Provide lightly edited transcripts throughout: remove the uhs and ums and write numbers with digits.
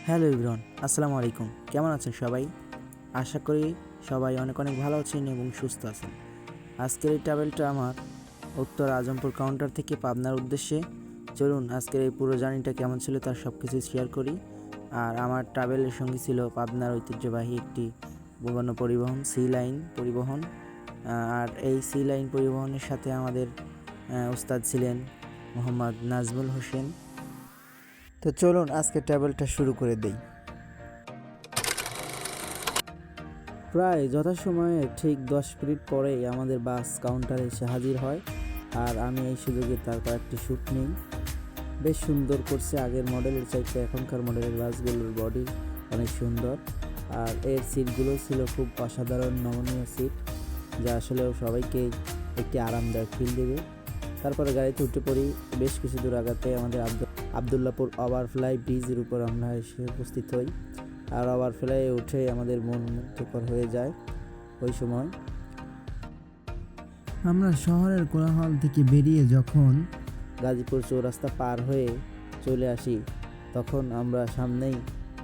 Hello everyone, আসসালামু আলাইকুম। কেমন আছেন সবাই? আশা করি সবাই অনেক অনেক ভালো আছেন এবং সুস্থ আছেন। আজকের এই ট্রাভেলটা আমার উত্তর আজমপুর কাউন্টার থেকে পাবনার উদ্দেশ্যে। চলুন আজকের এই পুরো জার্নিটা কেমন ছিল তার সব কিছু শেয়ার করি। আর আমার ট্রাভেলের সঙ্গী ছিল পাবনার ঐতিহ্যবাহী একটি বন্য পরিবহন সি লাইন পরিবহন। আর এই সি লাইন পরিবহনের সাথে আমাদের উস্তাদ ছিলেন মোহাম্মদ নাজমুল হোসেন। তো চলুন আজকে ট্রাভেলটা শুরু করে দেই। প্রায় যথাসময়ে ঠিক 10 মিনিট পরেই আমাদের বাস কাউন্টারে এসে হাজির হয়। আর আমি এই সুযোগে তার কয়েকটি শ্যুট নিই। বেশ সুন্দর করছে, আগের মডেলের চাইতে এখনকার মডেলের বাসগুলোর বডি অনেক সুন্দর। আর এর সিটগুলো ছিল খুব অসাধারণ নমনীয় সিট, যা আসলেও সবাইকে একটি আরামদায়ক ফিল দেবে। তারপরে গাড়িতে উঠে পড়ি। বেশ কিছু দূর আগাতে আমাদের আবদুল্লাপুর ওভারফ্লাই ব্রিজের উপর আমরা এসে উপস্থিত হই। আর ওভারফ্লাইয়ে উঠে আমাদের মন মুগ্ধকর হয়ে যায়। ওই সময় আমরা শহরের কোলাহল থেকে বেরিয়ে যখন গাজীপুর চৌরাস্তা পার হয়ে চলে আসি, তখন আমরা সামনেই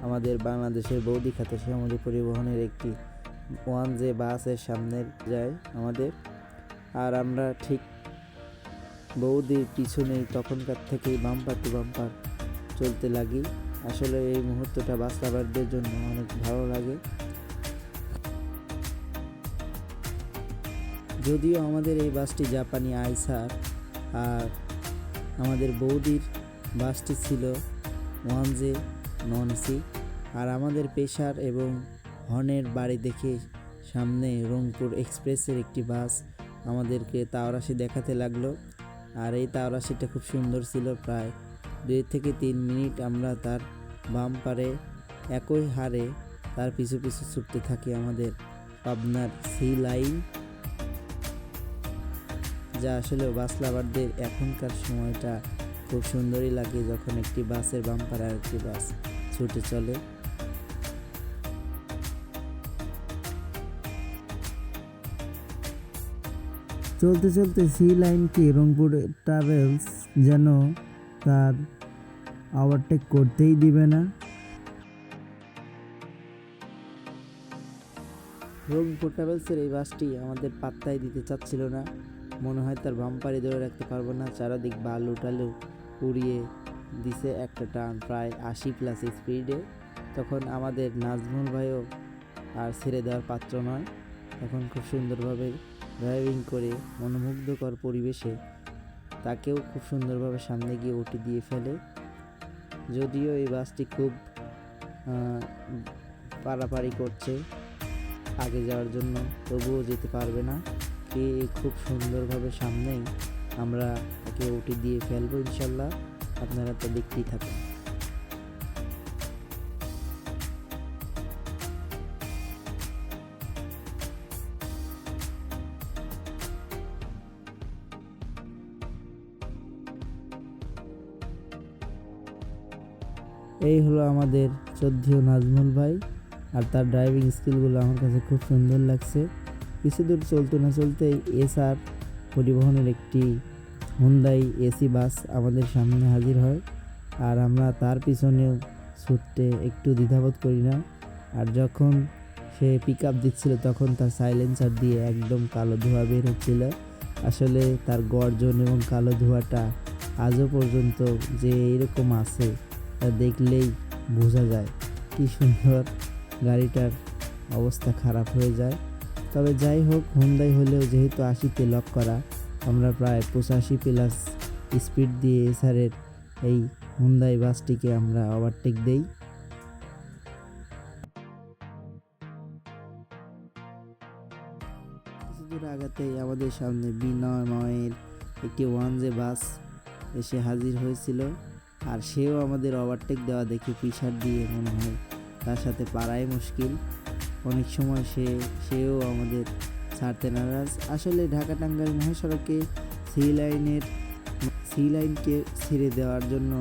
আমাদের বাংলাদেশের বৌদি খাতে সামরিক পরিবহনের একটি 1J বাসের সামনে যায় আমাদের। আর আমরা ঠিক বৌদির পিছনেই তখনকার থেকেই বাম্পার টু বাম্পার চলতে লাগি। আসলে এই মুহূর্তটা বাস লাভারদের জন্য অনেক ভালো লাগে। যদিও আমাদের এই বাসটি জাপানি আইসার, আর আমাদের বৌদির বাসটি ছিল 1J নন এসি। আর আমাদের পেশার এবং হর্নের বাড়ি দেখে সামনে রংপুর এক্সপ্রেসের একটি বাস আমাদেরকে তাওরাশি দেখাতে লাগলো। আর এই তাওরাশিটা খুব সুন্দর ছিল। প্রায় 2 থেকে 3 মিনিট আমরা তার বাম্পারে একই হারে তার পিছু পিছু ছুটতে থাকি আমাদের পাবনার সি লাইন, যা আসলে বাস লাভারদের এখনকার সময়টা খুব সুন্দরই লাগে, যখন একটি বাসের বাম্পারে আর একটি বাস ছুটে চলে। চলতে চলতে সি লাইনকে রংপুর ট্রাভেলস যেন তার ওভারটেক করতেই দিবে না। রংপুর ট্রাভেলসের এই বাসটি আমাদের পাত্তাই দিতে চাচ্ছিল না। মনে হয় তার বাম্পারে ধরে রাখতে পারবো না, চারাদিক বালু টালু উড়িয়ে দিছে একটা টান প্রায় 80+ স্পিডে। তখন আমাদের নাজমুল ভাইও আর ছেড়ে দেওয়ার পাত্র নয়। তখন খুব সুন্দরভাবে ড্রাইভিং করে মনোমুগ্ধকর পরিবেশে তাকেও খুব সুন্দরভাবে সামনে গিয়ে ওটি দিয়ে ফেলে। যদিও এই বাসটি খুব পারাপারি করছে আগে যাওয়ার জন্য, তবুও যেতে পারবে না। কে খুব সুন্দরভাবে সামনেই আমরা তাকে ওটি দিয়ে ফেলবো ইনশাল্লাহ। আপনারা তো দেখতেই থাকুন। এই হলো আমাদের শ্রদ্ধেয় নাজমুল ভাই, আর তার ড্রাইভিং স্কিলগুলো আমার কাছে খুব সুন্দর লাগছে। কিছু দূর চলতে না চলতেই এসআর পরিবহনের একটি হুন্ডাই এসি বাস আমাদের সামনে হাজির হয়। আর আমরা তার পিছনেও ছুটতে একটু দ্বিধাবোধ করি না। আর যখন সে পিক আপ দিচ্ছিল তখন তার সাইলেন্সার দিয়ে একদম কালো ধোঁয়া বের হচ্ছিল। আসলে তার গর্জন এবং কালো ধোঁয়াটা আজও পর্যন্ত যে এরকম আছে তা দেখলেই বোঝা যায় কি সুন্দর গাড়িটার অবস্থা খারাপ হয়ে যায়। তবে যাই হোক, হুন্ডাই হলেও যেহেতু 80তে লক করা, আমরা প্রায় 85+ স্পিড দিয়ে এসআরের এই হুন্ডাই বাসটিকে আমরা ওভারটেক দেই। কিছু দূর আগাতেই আমাদের সামনে বিনয়ের একটি 1J বাস এসে হাজির হয়েছিল। আর সেও আমাদের ওভারটেক দেওয়া দেখে পিছাড় দিয়ে মনে হয় তার সাথে পারাই মুশকিল। অনেক সময় সেও আমাদের ছাড়তে নারাজ। আসলে ঢাকা টাঙ্গাইল মহাসড়কে সি লাইনকে ছেড়ে দেওয়ার জন্য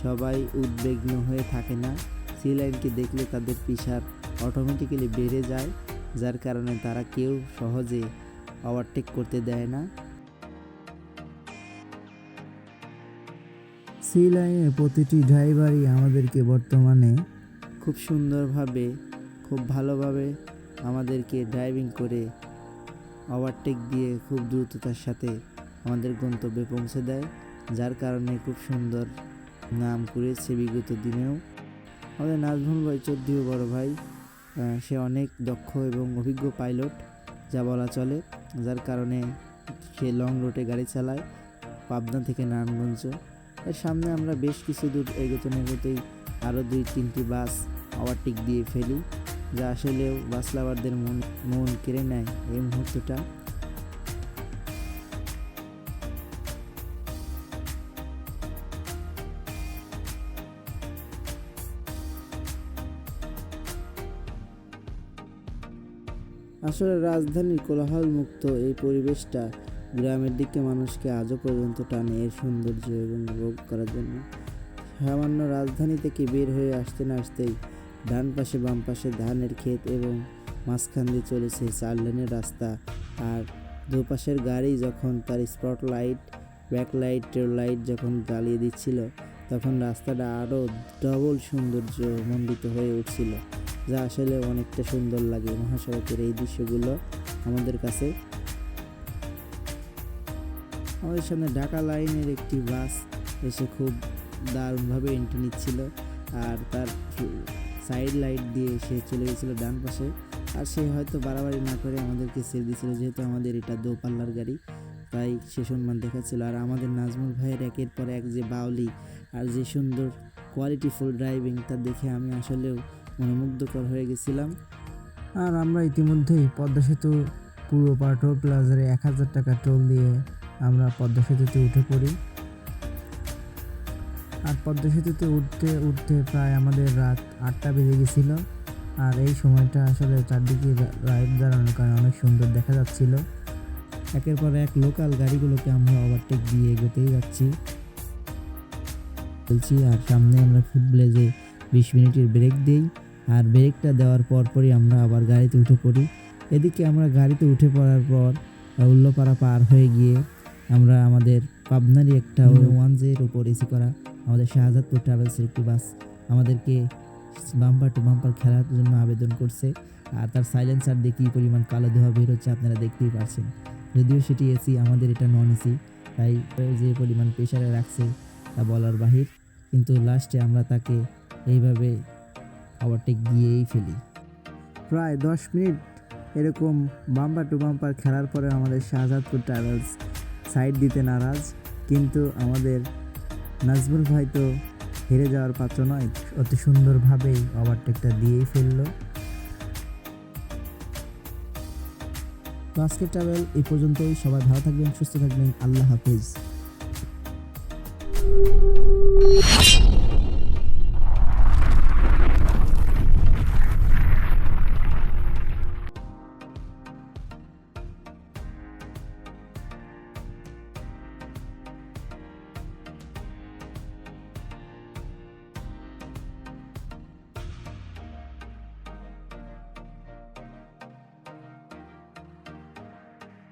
সবাই উদ্বিগ্ন হয়ে থাকে না। সি লাইনকে দেখলে তাদের পিছাড় অটোমেটিক্যালি বেড়ে যায়, যার কারণে তারা কেউ সহজে ওভারটেক করতে দেয় না। সি লাইনের প্রতিটি ড্রাইভারই আমাদেরকে বর্তমানে খুব সুন্দরভাবে, খুব ভালোভাবে আমাদেরকে ড্রাইভিং করে ওভারটেক দিয়ে খুব দ্রুততার সাথে আমাদের গন্তব্যে পৌঁছে দেয়, যার কারণে খুব সুন্দর নাম করেছে বিগত দিনেও। আমাদের নাজমুল ভাই চৌধুরী বড় ভাই, সে অনেক দক্ষ এবং অভিজ্ঞ পাইলট যা বলা চলে, যার কারণে সে লং রুটে গাড়ি চালায় পাবনা থেকে নারায়ণগঞ্জ। এর সামনে আমরা বেশ কিছু দূর এগোতেই আরও 2-3টি বাস ওভারটেক দিয়ে ফেলি, যা আসলেও বাস লাভারদের মন কেড়ে নেয় এই মুহূর্তটা। আসলে রাজধানীর কোলাহল মুক্ত এই পরিবেশটা গ্রামের দিকে মানুষকে আজও পর্যন্ত টানে এর সৌন্দর্য এবং উপভোগ করার জন্য। সামান্য রাজধানী থেকে বের হয়ে আসতে না আসতেই ডান পাশে বাম পাশে ধানের ক্ষেত এবং মাঝখান দিয়ে চলেছে 4 লেনের রাস্তা। আর দুপাশের গাড়ি যখন তার স্পটলাইট, ব্যাকলাইট, টেল লাইট যখন জ্বালিয়ে দিচ্ছিল, তখন রাস্তাটা আরও ডবল সৌন্দর্য মণ্ডিত হয়ে উঠছিল, যা আসলে অনেকটা সুন্দর লাগে মহাসড়কের এই দৃশ্যগুলো আমাদের কাছে। আমাদের সামনে ঢাকা লাইনের একটি বাস এসে খুব দারুণভাবে এন্ট্রি নিচ্ছিল, আর তার সাইড লাইট দিয়ে সে চলে গেছিলো ডান পাশে। আর সে হয়তো বাড়াবাড়ি না করে আমাদেরকে ছেড়ে দিয়েছিল, যেহেতু আমাদের এটা দোপাল্লার গাড়ি, তাই সে সম্মান দেখাচ্ছিল। আর আমাদের নাজমুল ভাইয়ের একের পর এক যে বাউলি আর যে সুন্দর কোয়ালিটিফুল ড্রাইভিং, তা দেখে আমি আসলেও মনোমুগ্ধকর হয়ে গেছিলাম। আর আমরা ইতিমধ্যেই পদ্মা সেতু পুরো টোল প্লাজারে 1000 টাকা টোল দিয়ে আমরা পদ্মা সেতুতে উঠে পড়ি। আর পদ্মা সেতুতে উঠতে উঠতে প্রায় আমাদের রাত 8টা বেজে গেছিলো। আর এই সময়টা আসলে চারদিকে লাইট জ্বালানোর কারণে অনেক সুন্দর দেখা যাচ্ছিল। একের পর এক লোকাল গাড়িগুলোকে আমরা ওভারটেক দিয়ে এগোতেই যাচ্ছি বলছি। আর সামনে আমরা ফুটব্রেজে 20 মিনিটের ব্রেক দিই, আর ব্রেকটা দেওয়ার পরপরই আমরা আবার গাড়িতে উঠে পড়ি। এদিকে আমরা গাড়িতে উঠে পড়ার পর উল্লোপাড়া পার হয়ে গিয়ে আমরা আমাদের পাবনারই একটা 1J-এর উপর এসি করা আমাদের শাহজাদপুর ট্রাভেলসের একটি বাস আমাদেরকে বাম্পার টু বাম্পার খেলার জন্য আবেদন করছে। আর তার সাইলেন্সার দিয়ে কী পরিমাণ কালো ধোঁয়া বের হচ্ছে আপনারা দেখতেই পাচ্ছেন। যদিও সেটি এসি, আমাদের এটা নন এসি, তাই যে পরিমাণ প্রেশারে রাখছে তা বলার বাহির। কিন্তু লাস্টে আমরা তাকে এইভাবে ওভারটেক দিয়েই ফেলি। প্রায় 10 মিনিট এরকম বাম্পার টু বাম্পার খেলার পরে আমাদের শাহজাদপুর ট্রাভেলস সাইড দিতে নারাজ, কিন্তু আমাদের নাজমুল ভাই তো হেরে যাওয়ার পাত্র নয়, অতি সুন্দরভাবেই ওভারটেকটা দিয়েই ফেললো। তো আজকের ট্রাভেল এই পর্যন্তই। সবাই ভালো থাকবেন, সুস্থ থাকবেন, আল্লাহ হাফেজ।